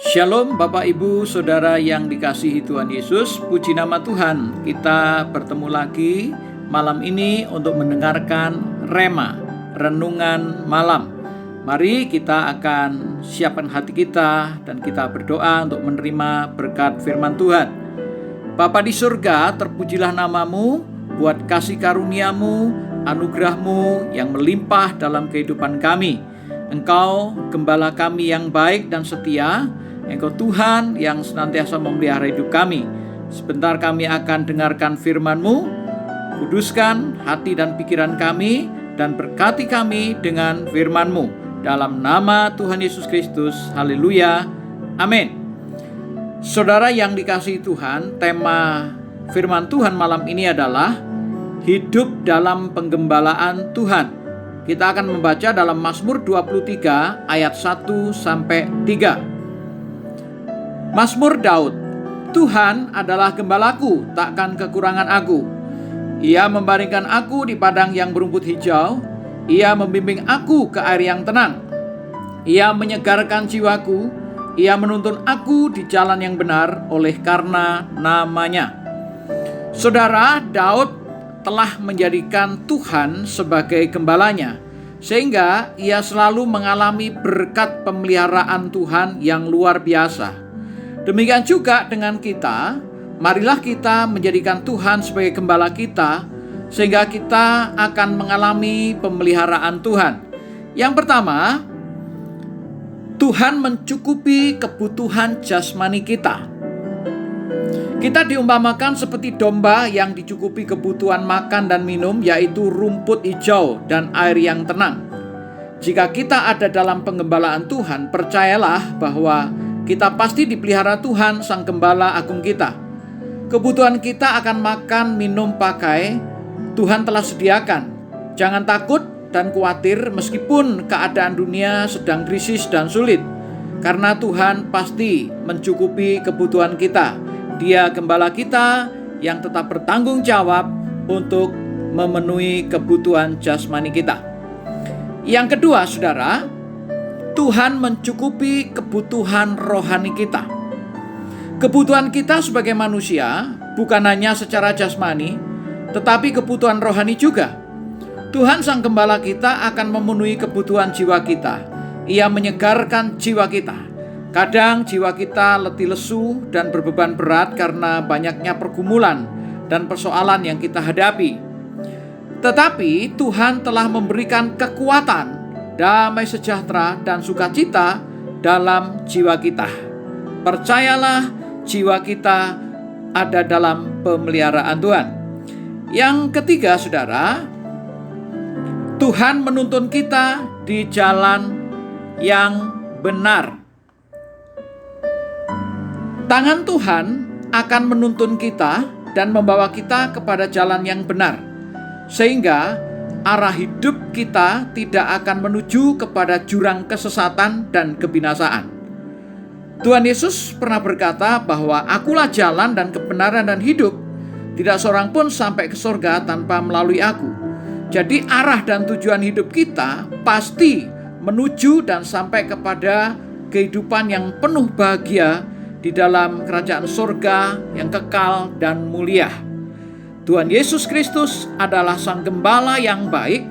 Shalom Bapak Ibu Saudara yang dikasihi Tuhan Yesus, puji nama Tuhan. Kita bertemu lagi malam ini untuk mendengarkan Rema, Renungan Malam. Mari kita akan siapkan hati kita dan kita berdoa untuk menerima berkat firman Tuhan. Bapa di surga, terpujilah namamu buat kasih karuniamu, anugerahmu yang melimpah dalam kehidupan kami. Engkau gembala kami yang baik dan setia. Engkau Tuhan yang senantiasa memelihara hidup kami. Sebentar kami akan dengarkan firman-Mu. Kuduskan hati dan pikiran kami dan berkati kami dengan firman-Mu. Dalam nama Tuhan Yesus Kristus. Haleluya. Amin. Saudara yang dikasihi Tuhan, tema firman Tuhan malam ini adalah hidup dalam penggembalaan Tuhan. Kita akan membaca dalam Mazmur 23 ayat 1 sampai 3. Mazmur Daud. Tuhan adalah gembalaku, takkan kekurangan aku. Ia membaringkan aku di padang yang berumput hijau. Ia membimbing aku ke air yang tenang. Ia menyegarkan jiwaku. Ia menuntun aku di jalan yang benar oleh karena namanya. Saudara, Daud telah menjadikan Tuhan sebagai gembalanya, sehingga ia selalu mengalami berkat pemeliharaan Tuhan yang luar biasa. Demikian juga dengan kita, marilah kita menjadikan Tuhan sebagai gembala kita, sehingga kita akan mengalami pemeliharaan Tuhan. Yang pertama, Tuhan mencukupi kebutuhan jasmani kita. Kita diumpamakan seperti domba yang dicukupi kebutuhan makan dan minum, yaitu rumput hijau dan air yang tenang. Jika kita ada dalam penggembalaan Tuhan, percayalah bahwa kita pasti dipelihara Tuhan, Sang Gembala Agung kita. Kebutuhan kita akan makan, minum, pakai, Tuhan telah sediakan. Jangan takut dan khawatir meskipun keadaan dunia sedang krisis dan sulit, karena Tuhan pasti mencukupi kebutuhan kita. Dia Gembala kita yang tetap bertanggung jawab untuk memenuhi kebutuhan jasmani kita. Yang kedua, saudara, Tuhan mencukupi kebutuhan rohani kita. Kebutuhan kita sebagai manusia bukan hanya secara jasmani, tetapi kebutuhan rohani juga. Tuhan Sang Gembala kita akan memenuhi kebutuhan jiwa kita. Ia menyegarkan jiwa kita. Kadang jiwa kita letih lesu dan berbeban berat karena banyaknya pergumulan dan persoalan yang kita hadapi. Tetapi Tuhan telah memberikan kekuatan, damai sejahtera dan sukacita dalam jiwa kita. Percayalah, jiwa kita ada dalam pemeliharaan Tuhan. Yang ketiga, saudara, Tuhan menuntun kita di jalan yang benar. Tangan Tuhan akan menuntun kita dan membawa kita kepada jalan yang benar, sehingga arah hidup kita tidak akan menuju kepada jurang kesesatan dan kebinasaan. Tuhan Yesus pernah berkata bahwa akulah jalan dan kebenaran dan hidup. Tidak seorang pun sampai ke surga tanpa melalui aku. Jadi arah dan tujuan hidup kita pasti menuju dan sampai kepada kehidupan yang penuh bahagia di dalam kerajaan surga yang kekal dan mulia. Tuhan Yesus Kristus adalah Sang Gembala yang baik,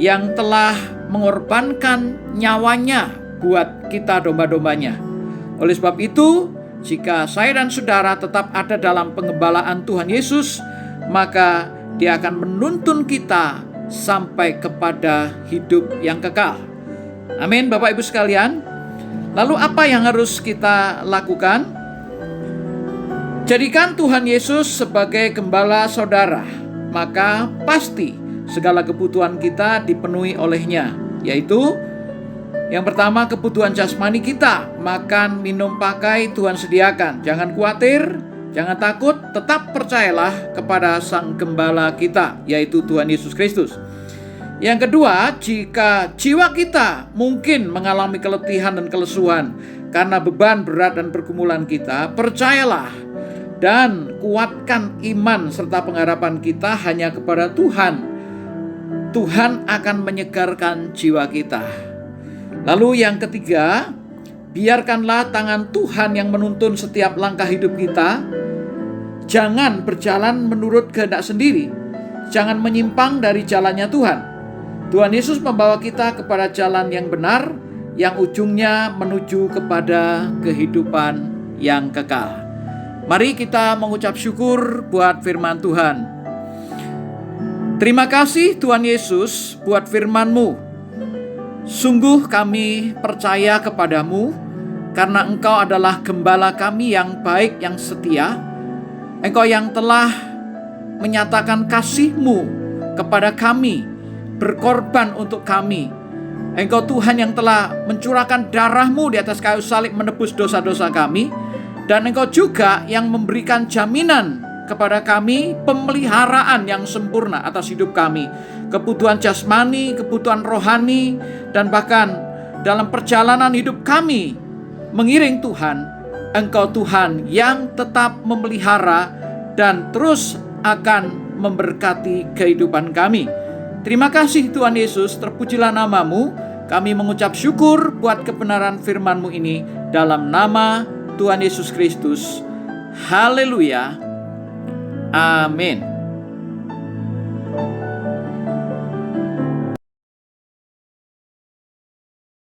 yang telah mengorbankan nyawanya buat kita domba-dombanya. Oleh sebab itu, jika saya dan saudara tetap ada dalam penggembalaan Tuhan Yesus, maka Dia akan menuntun kita sampai kepada hidup yang kekal. Amin, Bapak Ibu sekalian. Lalu apa yang harus kita lakukan? Jadikan Tuhan Yesus sebagai gembala saudara, maka pasti segala kebutuhan kita dipenuhi oleh-Nya, yaitu yang pertama, kebutuhan jasmani kita, makan, minum, pakai, Tuhan sediakan. Jangan khawatir, jangan takut, tetap percayalah kepada Sang Gembala kita, yaitu Tuhan Yesus Kristus. Yang kedua, jika jiwa kita mungkin mengalami keletihan dan kelesuan karena beban berat dan pergumulan kita, percayalah dan kuatkan iman serta pengharapan kita hanya kepada Tuhan. Tuhan akan menyegarkan jiwa kita. Lalu yang ketiga, Biarkanlah tangan Tuhan yang menuntun setiap langkah hidup kita. Jangan berjalan menurut kehendak sendiri. Jangan menyimpang dari jalannya Tuhan. Tuhan Yesus membawa kita kepada jalan yang benar, yang ujungnya menuju kepada kehidupan yang kekal. Mari kita mengucap syukur buat firman Tuhan. Terima kasih Tuhan Yesus buat firman-Mu. Sungguh kami percaya kepadamu, karena Engkau adalah gembala kami yang baik, yang setia. Engkau yang telah menyatakan kasih-Mu kepada kami, berkorban untuk kami. Engkau Tuhan yang telah mencurahkan darah-Mu di atas kayu salib menebus dosa-dosa kami. Dan Engkau juga yang memberikan jaminan kepada kami pemeliharaan yang sempurna atas hidup kami. Kebutuhan jasmani, kebutuhan rohani, dan bahkan dalam perjalanan hidup kami mengiring Tuhan, Engkau Tuhan yang tetap memelihara dan terus akan memberkati kehidupan kami. Terima kasih Tuhan Yesus, terpujilah nama-Mu. Kami mengucap syukur buat kebenaran firman-Mu ini dalam nama Tuhan Yesus Kristus. Haleluya. Amin.